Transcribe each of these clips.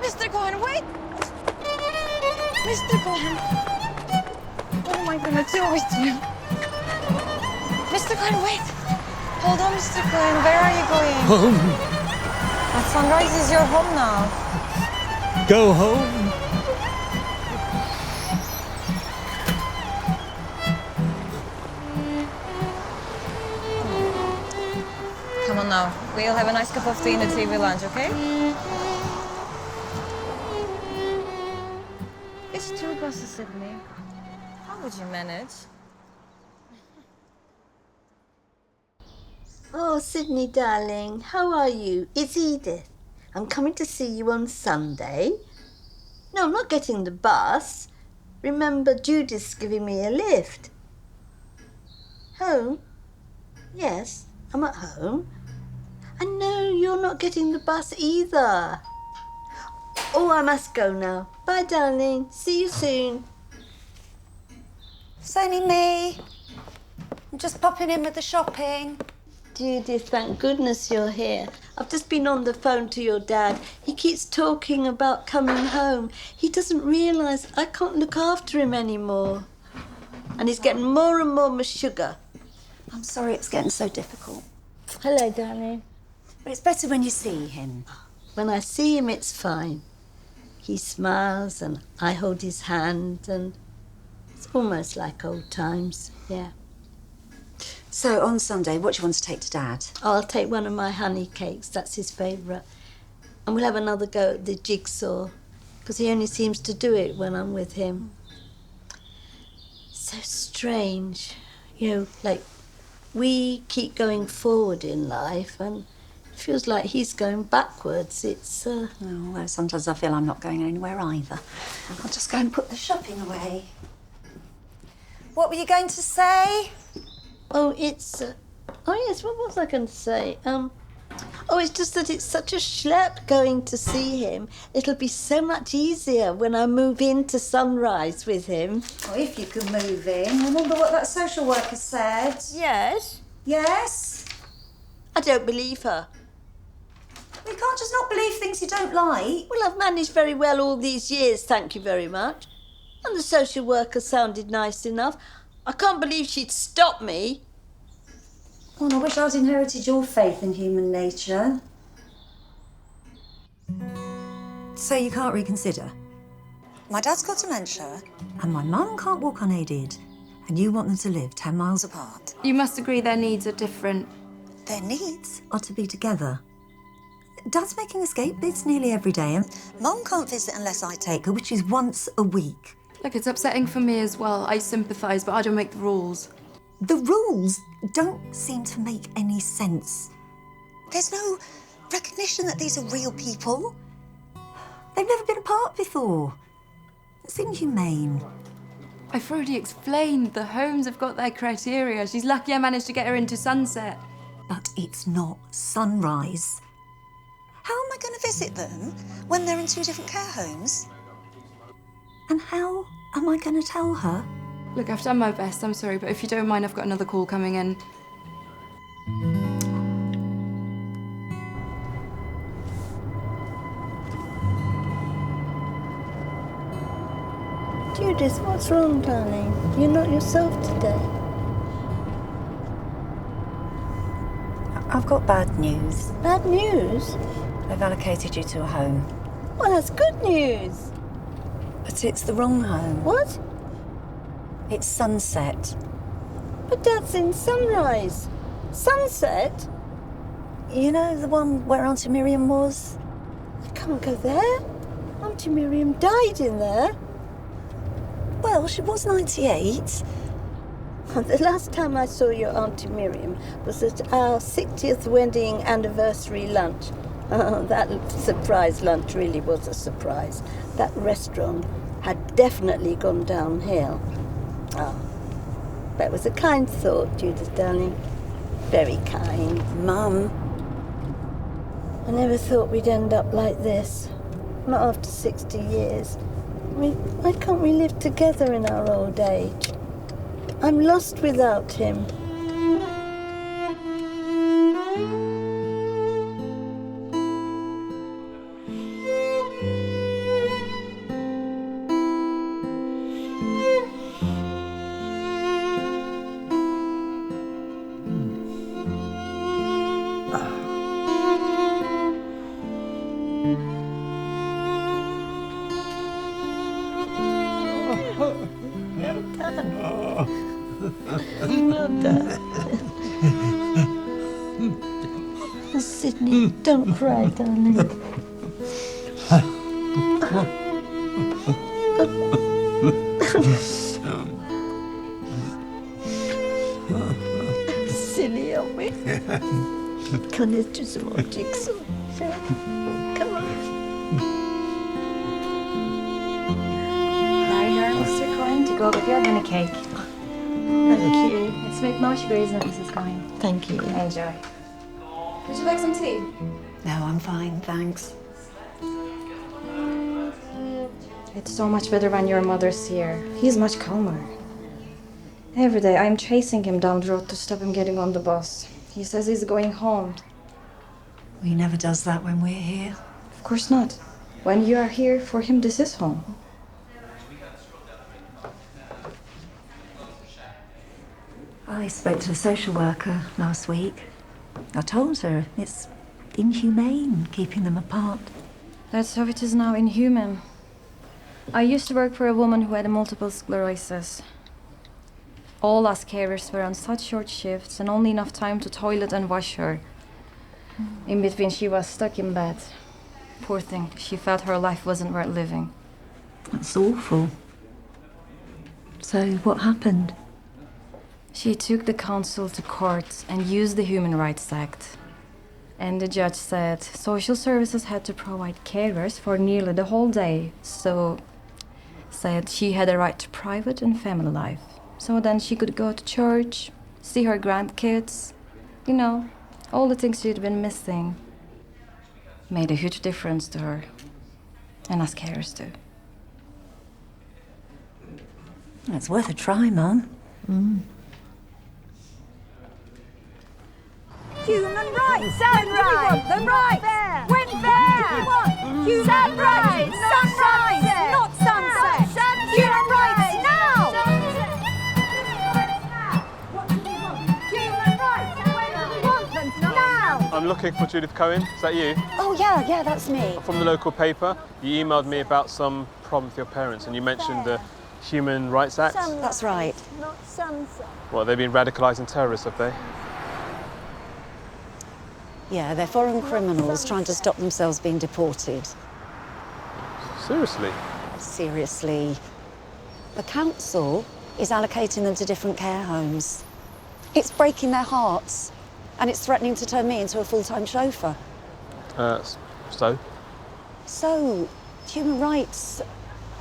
Mr. Cohen, wait! Mr. Cohen. What am I gonna do with you? Mr. Cohen, wait! Hold on, Mr. Cohen. Where are you going? Home. At sunrise is your home now. Go home. Come on now. We'll have a nice cup of tea in the TV lounge, okay? It's 2 buses, Sydney. How would you manage? Oh, Sydney, darling, how are you? It's Edith. I'm coming to see you on Sunday. No, I'm not getting the bus. Remember, Judith's giving me a lift. Home? Yes, I'm at home. And no, you're not getting the bus either. Oh, I must go now. Bye, darling. See you soon. It's only me. I'm just popping in with the shopping. Judith, thank goodness you're here. I've just been on the phone to your dad. He keeps talking about coming home. He doesn't realise I can't look after him anymore. And he's getting more and more sugar. I'm sorry it's getting so difficult. Hello, darling. But it's better when you see him. When I see him, it's fine. He smiles and I hold his hand and it's almost like old times, yeah. So, on Sunday, what do you want to take to Dad? I'll take one of my honey cakes, that's his favourite. And we'll have another go at the jigsaw, because he only seems to do it when I'm with him. So strange. You know, like, we keep going forward in life and it feels like he's going backwards. It's, Oh, well, sometimes I feel I'm not going anywhere either. I'll just go and put the shopping away. What were you going to say? Oh, it's... oh, yes, what was I going to say? Oh, it's just that it's such a schlep going to see him. It'll be so much easier when I move into Sunrise with him. Oh, if you could move in. Remember what that social worker said? Yes? Yes? I don't believe her. You can't just not believe things you don't like. Well, I've managed very well all these years, thank you very much. And the social worker sounded nice enough. I can't believe she'd stop me. Oh, I wish I'd inherited your faith in human nature. So you can't reconsider? My dad's got dementia. And my mum can't walk unaided. And you want them to live 10 miles apart. You must agree their needs are different. Their needs are to be together. Dad's making escape bids nearly every day, and Mum can't visit unless I take her, which is once a week. Look, it's upsetting for me as well. I sympathise, but I don't make the rules. The rules don't seem to make any sense. There's no recognition that these are real people. They've never been apart before. It's inhumane. I've already explained. The homes have got their criteria. She's lucky I managed to get her into Sunset. But it's not Sunrise. How am I going to visit them when they're in 2 different care homes? And how am I going to tell her? Look, I've done my best. I'm sorry, but if you don't mind, I've got another call coming in. Judith, what's wrong, darling? You're not yourself today. I've got bad news. Bad news? They've allocated you to a home. Well, that's good news. But it's the wrong home. What? It's Sunset. But Dad's in Sunrise. Sunset? You know the one where Auntie Miriam was? I can't go there. Auntie Miriam died in there. Well, she was 98. The last time I saw your Auntie Miriam was at our 60th wedding anniversary lunch. Oh, that surprise lunch really was a surprise. That restaurant had definitely gone downhill. Oh, that was a kind thought, Judith, darling. Very kind. Mum. I never thought we'd end up like this. Not after 60 years. I mean, why can't we live together in our old age? I'm lost without him. Sydney, don't cry, darling. Silly of me. Kan let's do some more jigsaw? Come on. There you are, Mr. Coyne, to go with your honey cake. Thank you. It's with marshmallows, isn't it, Mrs. Coyne? Thank you. Enjoy. Would you like some tea? No, I'm fine, thanks. It's so much better when your mother's here. He's much calmer. Every day I'm chasing him down the road to stop him getting on the bus. He says he's going home. He never does that when we're here. Of course not. When you are here, for him this is home. I spoke to the social worker last week. I told her it's inhumane keeping them apart. That's how it is now, inhuman. I used to work for a woman who had multiple sclerosis. All us carers were on such short shifts and only enough time to toilet and wash her. In between, she was stuck in bed. Poor thing, she felt her life wasn't worth living. That's awful. So what happened? She took the council to court and used the Human Rights Act. And the judge said social services had to provide carers for nearly the whole day, so said she had a right to private and family life. So then she could go to church, see her grandkids, you know, all the things she'd been missing. Made a huge difference to her, and us carers too. It's worth a try, Mum. Human rights, sunrise, the rights, when fair, human rights, sunrise, not sunset, human rights now. Human rights, when we want them now. I'm looking for Judith Cohen. Is that you? Oh yeah, that's me. From the local paper. You emailed me about some problem with your parents and you mentioned the Human Rights Act. That's right. Not sunset. Well, they've been radicalising terrorists, have they? Yeah, they're foreign criminals trying to stop themselves being deported. Seriously? Seriously. The council is allocating them to different care homes. It's breaking their hearts, and it's threatening to turn me into a full-time chauffeur. So? So, human rights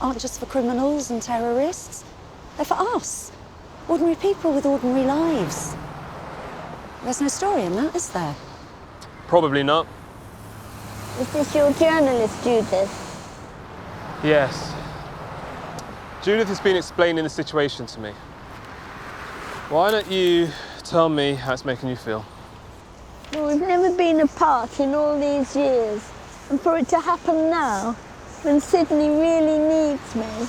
aren't just for criminals and terrorists. They're for us, ordinary people with ordinary lives. There's no story in that, is there? Probably not. Is this your journalist, Judith? Yes. Judith has been explaining the situation to me. Why don't you tell me how it's making you feel? Well, we've never been apart in all these years. And for it to happen now, when Sydney really needs me,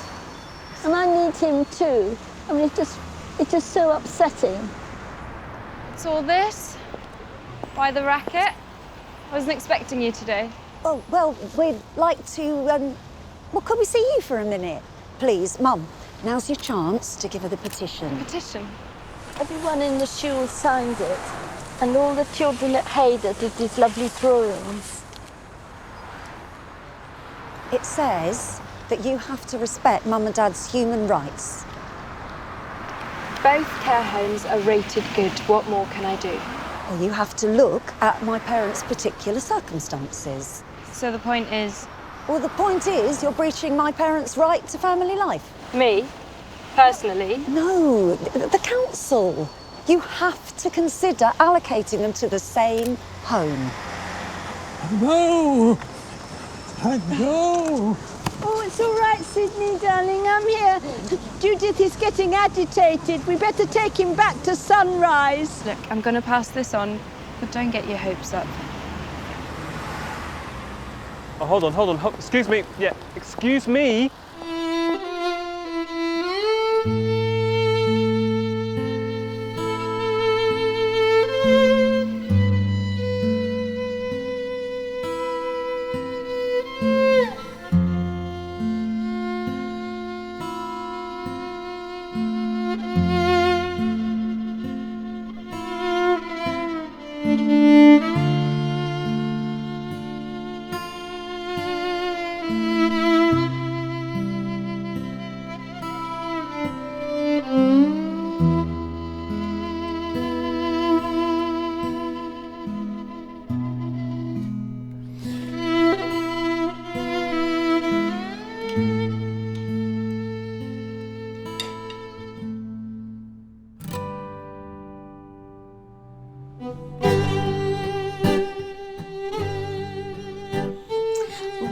and I need him too, I mean, it's just so upsetting. It's all this? By the racket? I wasn't expecting you today. Oh, well, we'd like to, well, could we see you for a minute? Please, Mum, now's your chance to give her the petition. Petition? Everyone in the school signed it, and all the children at Cheder did these lovely drawings. It says that you have to respect Mum and Dad's human rights. Both care homes are rated good. What more can I do? Well, you have to look at my parents' particular circumstances. So the point is, Well, the point is you're breaching my parents' right to family life. Me? Personally? No, the council. You have to consider allocating them to the same home. No! No! Oh, it's all right, Sydney, darling, I'm here. Judith is getting agitated. We better take him back to Sunrise. look, I'm going to pass this on, but don't get your hopes up. Oh, hold on. Excuse me. Yeah, excuse me.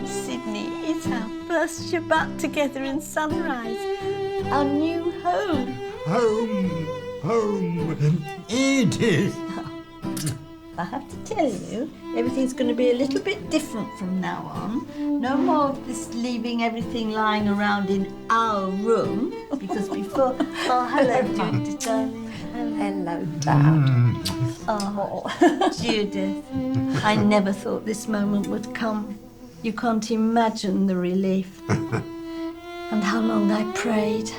Sydney, it's our first Shabbat together in Sunrise. Our new home. Home, Edith. I have to tell you, everything's going to be a little bit different from now on. No more of this leaving everything lying around in our room, because before... Oh, hello, Judith, darling. Hello, Dad. Oh, Judith, I never thought this moment would come. You can't imagine the relief. And how long I prayed.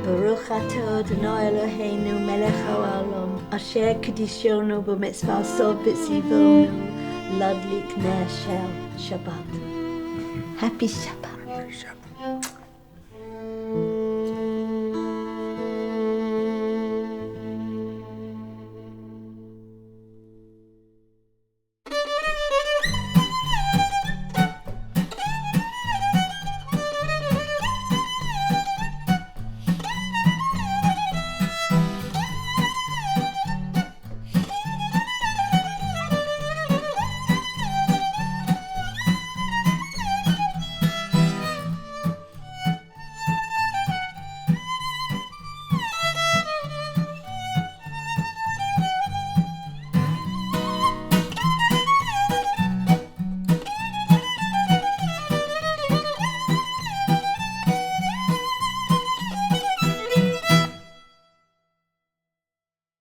Baruch atah Adonai Eloheinu melech haolam asher kedishonu b'mitzvah sod b'tzivonu ladlik ner shel Shabbat. Happy Shabbat.